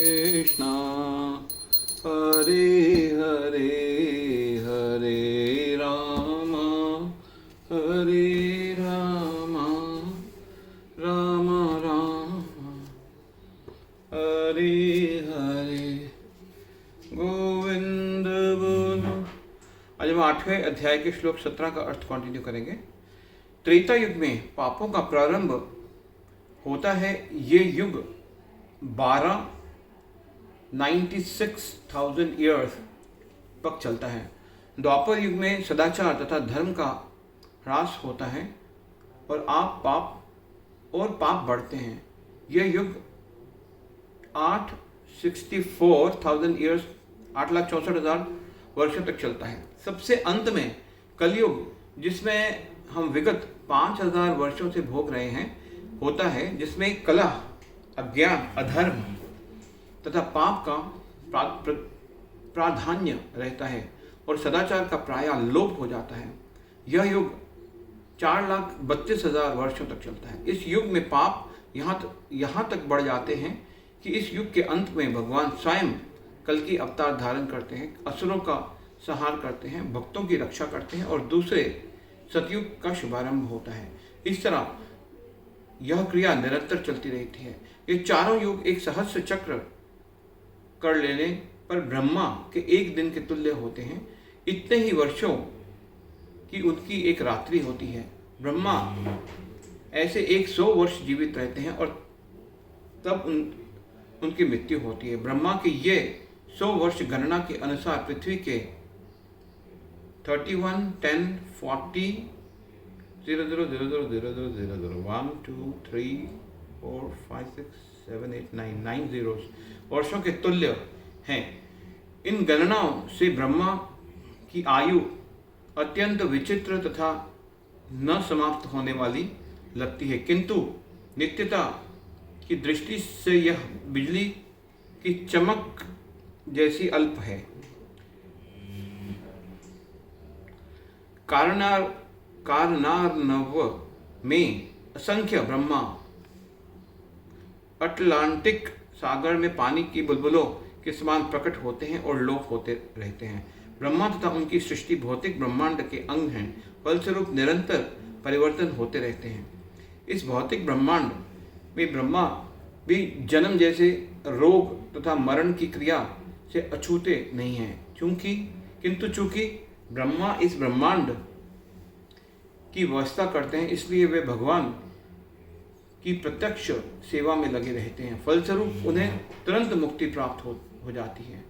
कृष्णा हरे हरे हरे राम हरे राम राम राम हरे हरे गोविंद बोलो। आज हम 8वें अध्याय के श्लोक 17 का अर्थ कंटिन्यू करेंगे। त्रेता युग में पापों का प्रारंभ होता है। ये युग 96,000 ईयर्स तक चलता है। द्वापर युग में सदाचार तथा धर्म का ह्रास होता है और पाप बढ़ते हैं। यह युग 864,000 ईयर्स 8,64,000 वर्षों तक चलता है। सबसे अंत में कलयुग, जिसमें हम विगत 5,000 वर्षों से भोग रहे हैं, होता है, जिसमें कलह, अज्ञान, अधर्म तथा पाप का प्राधान्य रहता है और सदाचार का प्रायः लोप हो जाता है। यह युग 4,32,000 वर्षों तक चलता है। इस युग में पाप यहाँ तक बढ़ जाते हैं कि इस युग के अंत में भगवान स्वयं कल की अवतार धारण करते हैं, असुरों का संहार करते हैं, भक्तों की रक्षा करते हैं और दूसरे सतयुग का शुभारंभ होता है। इस तरह यह क्रिया निरंतर चलती रहती है। ये चारों युग एक सहस्र चक्र कर लेने पर ब्रह्मा के एक दिन के तुल्य होते हैं। इतने ही वर्षों की उनकी एक रात्रि होती है। ब्रह्मा ऐसे 100 वर्ष जीवित रहते हैं और तब उनकी मृत्यु होती है। ब्रह्मा के ये 100 वर्ष गणना के अनुसार पृथ्वी के 31 10 40 0 0 0 0 0 0 0 0 1 2 3 4 5 6 7 8 9 zeros वर्षों के तुल्य हैं। इन गणनाओं से ब्रह्मा की आयु अत्यंत विचित्र तथा न समाप्त होने वाली लगती है, किंतु नित्यता की दृष्टि से यह बिजली की चमक जैसी अल्प है। कारनार्नव में असंख्य ब्रह्मा अटलांटिक सागर में पानी की बुलबुलों के समान प्रकट होते हैं और लोप होते रहते हैं। ब्रह्मा तथा उनकी सृष्टि भौतिक ब्रह्मांड के अंग हैं, फलस्वरूप निरंतर परिवर्तन होते रहते हैं। इस भौतिक ब्रह्मांड में ब्रह्मा भी जन्म जैसे रोग तथा मरण की क्रिया से अछूते नहीं हैं। किंतु चूंकि ब्रह्मा इस ब्रह्मांड की व्यवस्था करते हैं, इसलिए वे भगवान की प्रत्यक्ष सेवा में लगे रहते हैं। फलस्वरूप उन्हें तुरंत मुक्ति प्राप्त हो जाती है।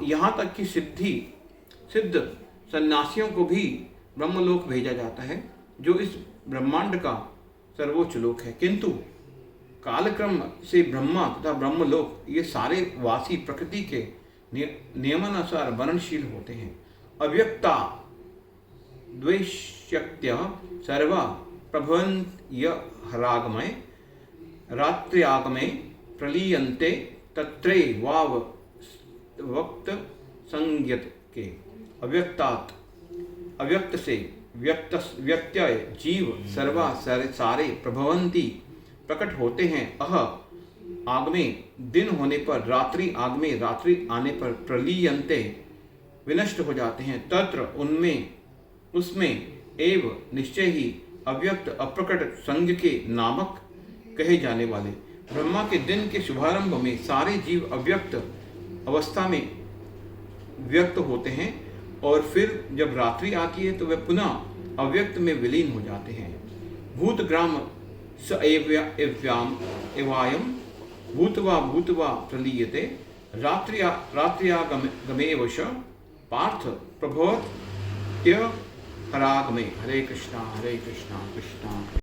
यहाँ तक कि सिद्ध सन्यासियों को भी ब्रह्मलोक भेजा जाता है, जो इस ब्रह्मांड का सर्वोच्च लोक है। किंतु कालक्रम से ब्रह्मा तथा ब्रह्मलोक ये सारे वासी प्रकृति के नियमानुसार वर्णनशील होते हैं। अव्यक्ता द्वैशक्त्य सर्वा प्रभवन्त्यहरागमय रात्र्यागमे प्रलीयन्ते तत्रे वाव वक्त संज्ञत के। अव्यक्त से व्यक्त्यय जीव सर्वा सारे प्रभवंती प्रकट होते हैं। आगमे दिन होने पर, रात्रि आगमे रात्रि आने पर, प्रलीयन्ते विनष्ट हो जाते हैं। तत्र उसमें एव निश्चय ही अव्यक्त अप्रकट संग के नामक कहे जाने वाले ब्रह्मा के दिन के शुभारंभ में सारे जीव अव्यक्त अवस्था में व्यक्त होते हैं और फिर जब रात्रि आती है तो वे पुनः अव्यक्त में विलीन हो जाते हैं। भूतग्राम स एवायम भूतवा प्रलीयते रात्र्यागमेवश पार्थ प्रभवत्यहरागमे। हरे कृष्णा कृष्णा